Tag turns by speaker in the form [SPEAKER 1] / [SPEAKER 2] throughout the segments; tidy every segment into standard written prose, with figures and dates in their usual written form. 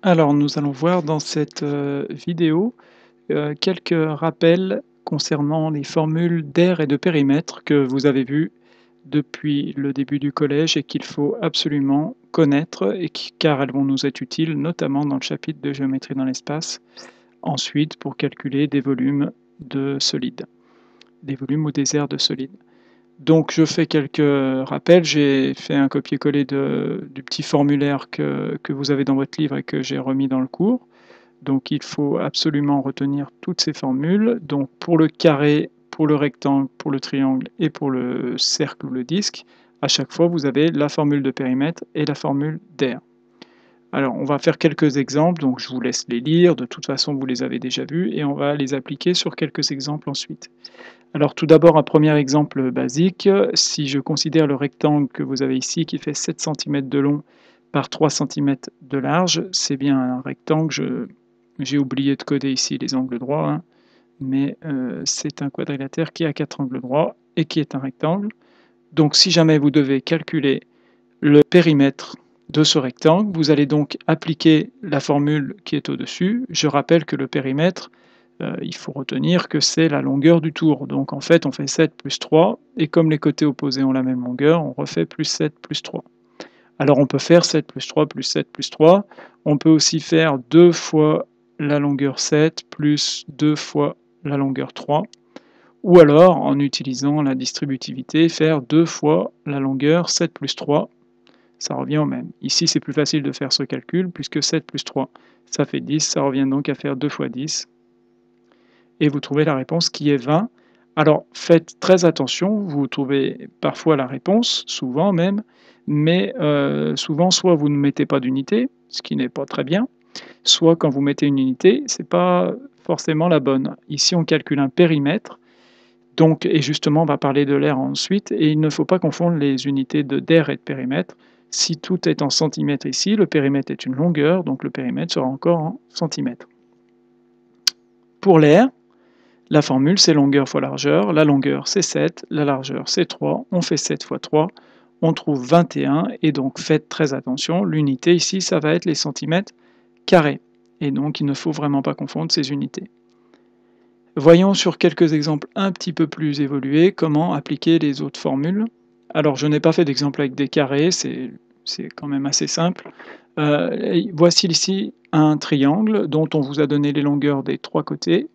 [SPEAKER 1] Alors, nous allons voir dans cette vidéo quelques rappels concernant les formules d'aire et de périmètre que vous avez vues depuis le début du collège et qu'il faut absolument connaître car elles vont nous être utiles, notamment dans le chapitre de géométrie dans l'espace, ensuite pour calculer des volumes de solides, des volumes ou des aires de solides. Donc je fais quelques rappels, j'ai fait un copier-coller du petit formulaire que vous avez dans votre livre et que j'ai remis dans le cours. Donc il faut absolument retenir toutes ces formules. Donc pour le carré, pour le rectangle, pour le triangle et pour le cercle ou le disque, à chaque fois vous avez la formule de périmètre et la formule d'aire. Alors on va faire quelques exemples, donc je vous laisse les lire, de toute façon vous les avez déjà vus, et on va les appliquer sur quelques exemples ensuite. Alors tout d'abord un premier exemple basique, si je considère le rectangle que vous avez ici qui fait 7 cm de long par 3 cm de large, c'est bien un rectangle, j'ai oublié de coder ici les angles droits, hein, mais c'est un quadrilatère qui a 4 angles droits et qui est un rectangle. Donc si jamais vous devez calculer le périmètre de ce rectangle, vous allez donc appliquer la formule qui est au-dessus. Je rappelle que le périmètre, il faut retenir que c'est la longueur du tour. Donc en fait, on fait 7 plus 3, et comme les côtés opposés ont la même longueur, on refait plus 7 plus 3. Alors on peut faire 7 plus 3 plus 7 plus 3. On peut aussi faire 2 fois la longueur 7 plus 2 fois la longueur 3. Ou alors, en utilisant la distributivité, faire 2 fois la longueur 7 plus 3. Ça revient au même. Ici, c'est plus facile de faire ce calcul, puisque 7 plus 3, ça fait 10. Ça revient donc à faire 2 fois 10. Et vous trouvez la réponse qui est 20. Alors faites très attention, vous trouvez parfois la réponse, souvent même, mais souvent soit vous ne mettez pas d'unité, ce qui n'est pas très bien, soit quand vous mettez une unité, c'est pas forcément la bonne. Ici on calcule un périmètre, donc, et justement on va parler de l'aire ensuite, et il ne faut pas confondre les unités d'aire et de périmètre. Si tout est en centimètres ici, le périmètre est une longueur, donc le périmètre sera encore en centimètres. Pour l'aire, la formule, c'est longueur fois largeur. La longueur, c'est 7. La largeur, c'est 3. On fait 7 fois 3. On trouve 21. Et donc, faites très attention. L'unité, ici, ça va être les centimètres carrés. Et donc, il ne faut vraiment pas confondre ces unités. Voyons sur quelques exemples un petit peu plus évolués comment appliquer les autres formules. Alors, je n'ai pas fait d'exemple avec des carrés. C'est quand même assez simple. Voici ici un triangle dont on vous a donné les longueurs des 3 côtés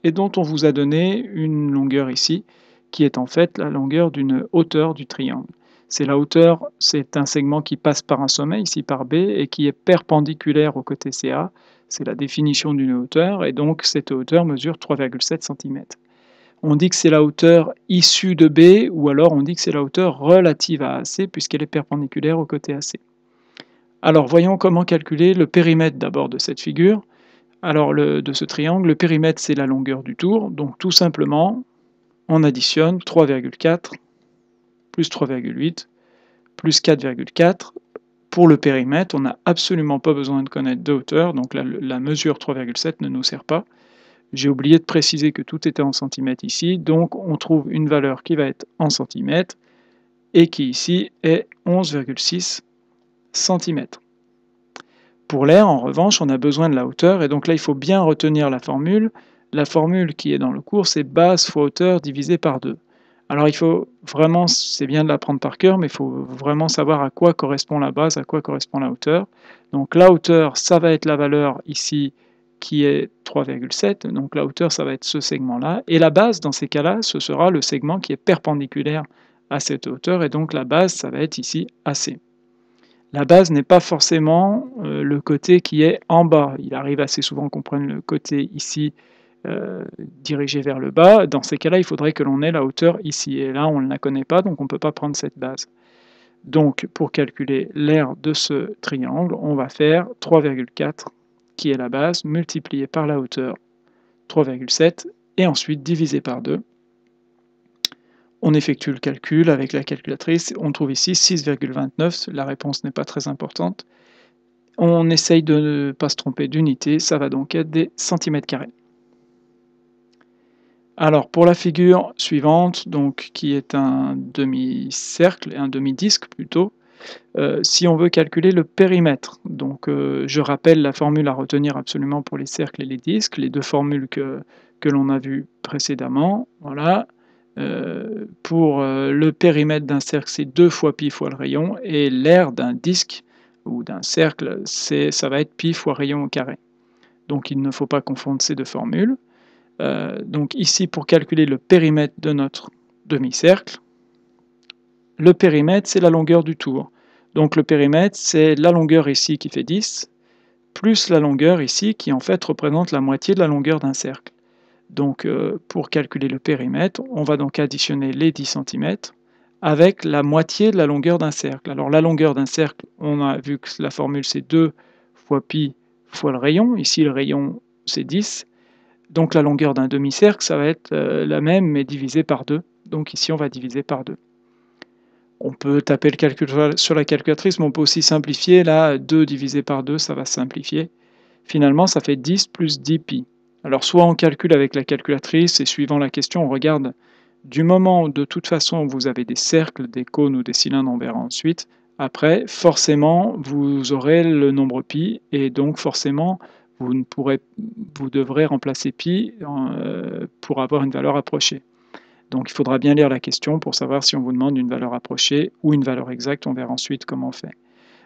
[SPEAKER 1] et dont on vous a donné une longueur ici, qui est en fait la longueur d'une hauteur du triangle. C'est la hauteur, c'est un segment qui passe par un sommet, ici par B, et qui est perpendiculaire au côté CA. C'est la définition d'une hauteur, et donc cette hauteur mesure 3,7 cm. On dit que c'est la hauteur issue de B, ou alors on dit que c'est la hauteur relative à AC, puisqu'elle est perpendiculaire au côté AC. Alors voyons comment calculer le périmètre d'abord de cette figure. Alors de ce triangle, le périmètre c'est la longueur du tour, donc tout simplement on additionne 3,4 plus 3,8 plus 4,4. Pour le périmètre, on n'a absolument pas besoin de connaître de hauteur, donc la mesure 3,7 ne nous sert pas. J'ai oublié de préciser que tout était en centimètres ici, donc on trouve une valeur qui va être en centimètres et qui ici est 11,6 cm. Pour l'air, en revanche, on a besoin de la hauteur, et donc là, il faut bien retenir la formule. La formule qui est dans le cours, c'est base fois hauteur divisé par 2. Alors il faut vraiment, c'est bien de l'apprendre par cœur, mais il faut vraiment savoir à quoi correspond la base, à quoi correspond la hauteur. Donc la hauteur, ça va être la valeur ici qui est 3,7, donc la hauteur, ça va être ce segment-là, et la base, dans ces cas-là, ce sera le segment qui est perpendiculaire à cette hauteur, et donc la base, ça va être ici AC. La base n'est pas forcément le côté qui est en bas. Il arrive assez souvent qu'on prenne le côté ici dirigé vers le bas. Dans ces cas-là, il faudrait que l'on ait la hauteur ici. Et là, on ne la connaît pas, donc on ne peut pas prendre cette base. Donc, pour calculer l'aire de ce triangle, on va faire 3,4, qui est la base, multiplié par la hauteur 3,7, et ensuite divisé par 2. On effectue le calcul avec la calculatrice, on trouve ici 6,29, la réponse n'est pas très importante. On essaye de ne pas se tromper d'unité, ça va donc être des centimètres carrés. Alors pour la figure suivante, donc, qui est un demi-cercle, un demi-disque plutôt, Si on veut calculer le périmètre, donc je rappelle la formule à retenir absolument pour les cercles et les disques, les 2 formules que l'on a vues précédemment, voilà. Pour le périmètre d'un cercle, c'est 2 fois π fois le rayon, et l'aire d'un disque ou d'un cercle, ça va être π fois rayon au carré. Donc il ne faut pas confondre ces 2 formules. Donc ici, pour calculer le périmètre de notre demi-cercle, le périmètre, c'est la longueur du tour. Donc le périmètre, c'est la longueur ici qui fait 10, plus la longueur ici qui en fait représente la moitié de la longueur d'un cercle. Donc pour calculer le périmètre, on va donc additionner les 10 cm avec la moitié de la longueur d'un cercle. Alors la longueur d'un cercle, on a vu que la formule c'est 2 fois π fois le rayon. Ici le rayon c'est 10. Donc la longueur d'un demi-cercle, ça va être la même mais divisé par 2. Donc ici on va diviser par 2. On peut taper le calcul sur la calculatrice, mais on peut aussi simplifier. Là, 2 divisé par 2, ça va simplifier. Finalement, ça fait 10 plus 10π. Alors, soit on calcule avec la calculatrice, et suivant la question, on regarde du moment où, de toute façon, vous avez des cercles, des cônes ou des cylindres, on verra ensuite. Après, forcément, vous aurez le nombre π, et donc forcément, vous devrez remplacer π pour avoir une valeur approchée. Donc il faudra bien lire la question pour savoir si on vous demande une valeur approchée ou une valeur exacte, on verra ensuite comment on fait.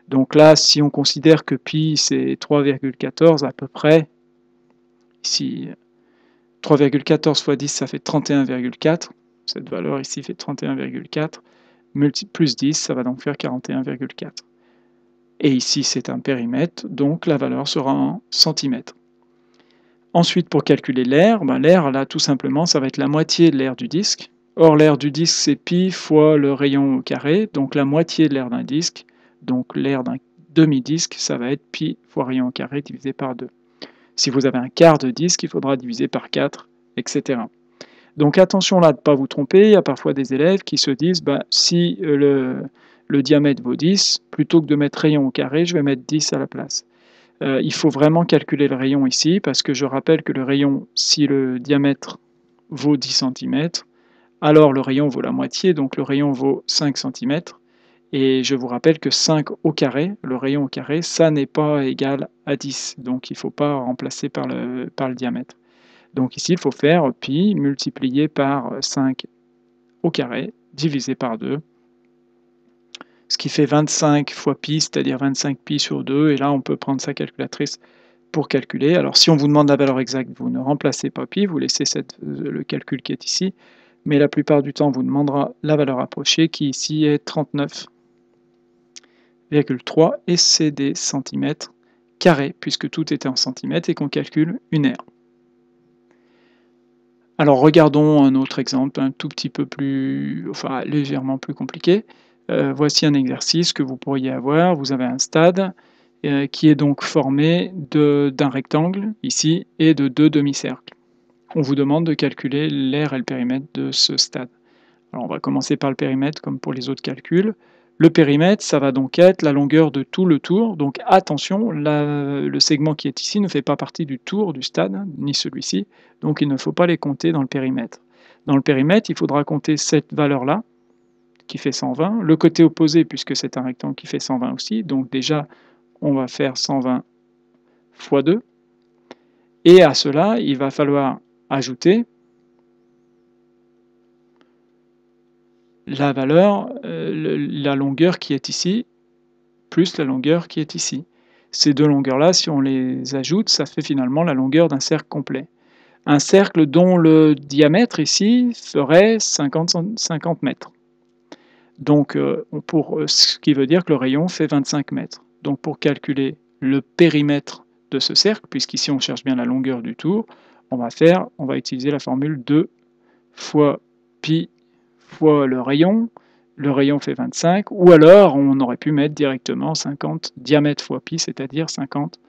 [SPEAKER 1] Donc là, si on considère que π c'est 3,14 à peu près, ici 3,14 fois 10 ça fait 31,4, cette valeur ici fait 31,4, plus 10 ça va donc faire 41,4. Et ici c'est un périmètre, donc la valeur sera en centimètres. Ensuite, pour calculer l'aire, l'aire, là, tout simplement, ça va être la moitié de l'aire du disque. Or, l'aire du disque, c'est π fois le rayon au carré, donc la moitié de l'aire d'un disque. Donc, l'aire d'un demi-disque, ça va être π fois rayon au carré divisé par 2. Si vous avez un quart de disque, il faudra diviser par 4, etc. Donc, attention là de ne pas vous tromper. Il y a parfois des élèves qui se disent, si le diamètre vaut 10, plutôt que de mettre rayon au carré, je vais mettre 10 à la place. Il faut vraiment calculer le rayon ici, parce que je rappelle que le rayon, si le diamètre vaut 10 cm, alors le rayon vaut la moitié, donc le rayon vaut 5 cm, et je vous rappelle que 5 au carré, le rayon au carré, ça n'est pas égal à 10, donc il ne faut pas remplacer par le diamètre. Donc ici, il faut faire π multiplié par 5 au carré, divisé par 2, ce qui fait 25 fois π, c'est-à-dire 25 π sur 2, et là on peut prendre sa calculatrice pour calculer. Alors si on vous demande la valeur exacte, vous ne remplacez pas π, vous laissez le calcul qui est ici, mais la plupart du temps on vous demandera la valeur approchée qui ici est 39,3 et c'est des centimètres carrés, puisque tout était en centimètres et qu'on calcule une aire. Alors regardons un autre exemple un tout petit peu plus, enfin légèrement plus compliqué. Voici un exercice que vous pourriez avoir. Vous avez un stade qui est donc formé d'un rectangle ici et de 2 demi-cercles. On vous demande de calculer l'aire et le périmètre de ce stade. Alors on va commencer par le périmètre comme pour les autres calculs. Le périmètre, ça va donc être la longueur de tout le tour. Donc attention, le segment qui est ici ne fait pas partie du tour du stade, ni celui-ci. Donc il ne faut pas les compter dans le périmètre. Dans le périmètre, il faudra compter cette valeur-là, qui fait 120. Le côté opposé, puisque c'est un rectangle qui fait 120 aussi. Donc déjà, on va faire 120 fois 2. Et à cela, il va falloir ajouter la valeur, la longueur qui est ici, plus la longueur qui est ici. Ces deux longueurs-là, si on les ajoute, ça fait finalement la longueur d'un cercle complet. Un cercle dont le diamètre ici ferait 50 mètres. Donc, ce qui veut dire que le rayon fait 25 mètres. Donc pour calculer le périmètre de ce cercle, puisqu'ici on cherche bien la longueur du tour, on va utiliser la formule 2 fois π fois le rayon fait 25, ou alors on aurait pu mettre directement 50 diamètre fois π, c'est-à-dire 50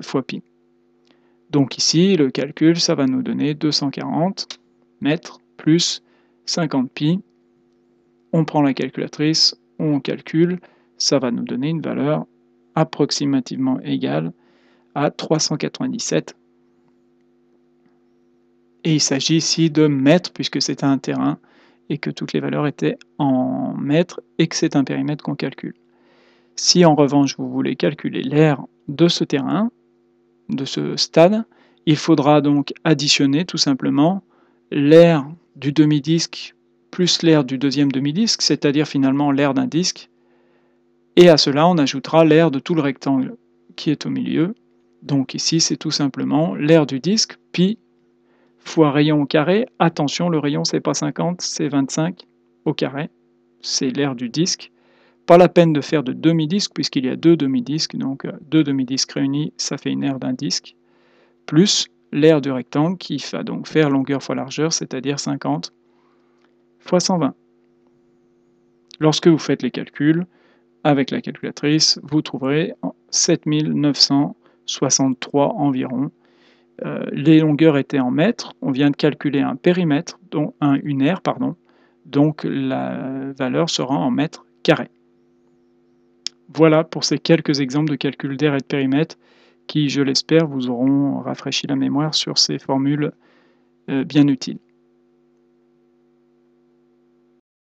[SPEAKER 1] fois π. Donc ici, le calcul, ça va nous donner 240 mètres plus 50 π. On prend la calculatrice, on calcule, ça va nous donner une valeur approximativement égale à 397. Et il s'agit ici de mètres, puisque c'est un terrain, et que toutes les valeurs étaient en mètres et que c'est un périmètre qu'on calcule. Si en revanche vous voulez calculer l'aire de ce terrain, de ce stade, il faudra donc additionner tout simplement l'aire du demi-disque plus l'aire du deuxième demi-disque, c'est-à-dire finalement l'aire d'un disque, et à cela on ajoutera l'aire de tout le rectangle qui est au milieu. Donc ici c'est tout simplement l'aire du disque, pi fois rayon au carré. Attention, le rayon c'est pas 50, c'est 25 au carré, c'est l'aire du disque. Pas la peine de faire de demi-disque puisqu'il y a deux demi-disques, donc deux demi-disques réunis, ça fait une aire d'un disque, plus l'aire du rectangle qui va donc faire longueur fois largeur, c'est-à-dire 50 fois 120. Lorsque vous faites les calculs avec la calculatrice, vous trouverez 7963 environ. Les longueurs étaient en mètres, on vient de calculer un périmètre, donc une aire, pardon, donc la valeur sera en mètres carrés. Voilà pour ces quelques exemples de calcul d'aire et de périmètre qui, je l'espère, vous auront rafraîchi la mémoire sur ces formules bien utiles.